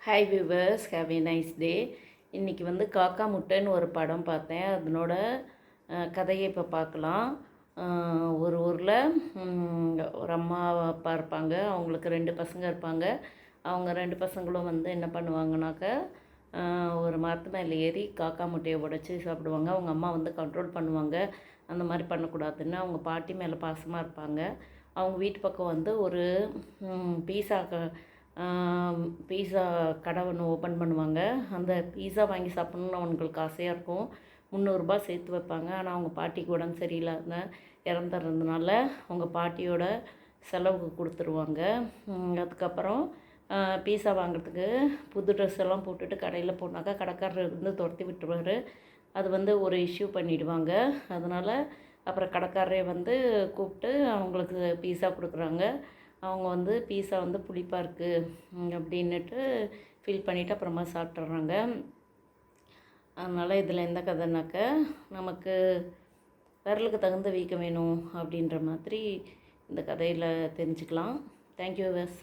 Hi viewers, have a nice day. இன்றைக்கி வந்து காக்கா முட்டைன்னு ஒரு படம் பார்த்தேன். அதனோட கதையை இப்போ பார்க்கலாம். ஒரு ஊரில் ஒரு அம்மா அப்பா இருப்பாங்க. அவங்களுக்கு 2 பசங்க இருப்பாங்க. அவங்க 2 பசங்களும் வந்து என்ன பண்ணுவாங்கனாக்க, ஒரு மரத்து மேலே ஏறி காக்கா முட்டையை உடச்சி சாப்பிடுவாங்க. அவங்க அம்மா வந்து கண்ட்ரோல் பண்ணுவாங்க, அந்த மாதிரி பண்ணக்கூடாதுன்னு. அவங்க பாட்டி மேலே பாசமாக இருப்பாங்க. அவங்க வீட்டு பக்கம் வந்து ஒரு பீஸா பீஸா கடை ஒன்று ஓப்பன் பண்ணுவாங்க. அந்த பீஸா வாங்கி சாப்பிட்ணுன்னு அவங்களுக்கு ஆசையாக இருக்கும். 300 சேர்த்து வைப்பாங்க. ஆனால் அவங்க பாட்டிக்கு உடம்பு சரியில்லாத இறந்துறதுனால அவங்க பாட்டியோட செலவுக்கு கொடுத்துருவாங்க. அதுக்கப்புறம் பீஸா வாங்குறதுக்கு புது ட்ரெஸ் எல்லாம் போட்டுட்டு கடையில் போனாக்கா கடைக்காரர் வந்து துரத்தி விட்டுருவார். அது வந்து ஒரு இஷ்யூ பண்ணிவிடுவாங்க. அதனால் அப்புறம் கடைக்காரரே வந்து கூப்பிட்டு அவங்களுக்கு பீஸா கொடுக்குறாங்க. அவங்க வந்து பீஸா வந்து புளிப்பாக இருக்குது அப்படின்னுட்டு ஃபீல் பண்ணிவிட்டு அப்புறமா சாப்பிட்றாங்க. அதனால் இதில் எந்த கதைனாக்க, நமக்கு விரலுக்கு தகுந்த வீக்கம் வேணும் அப்படின்ற மாதிரி இந்த கதையில் தெரிஞ்சுக்கலாம். Thank you viewers.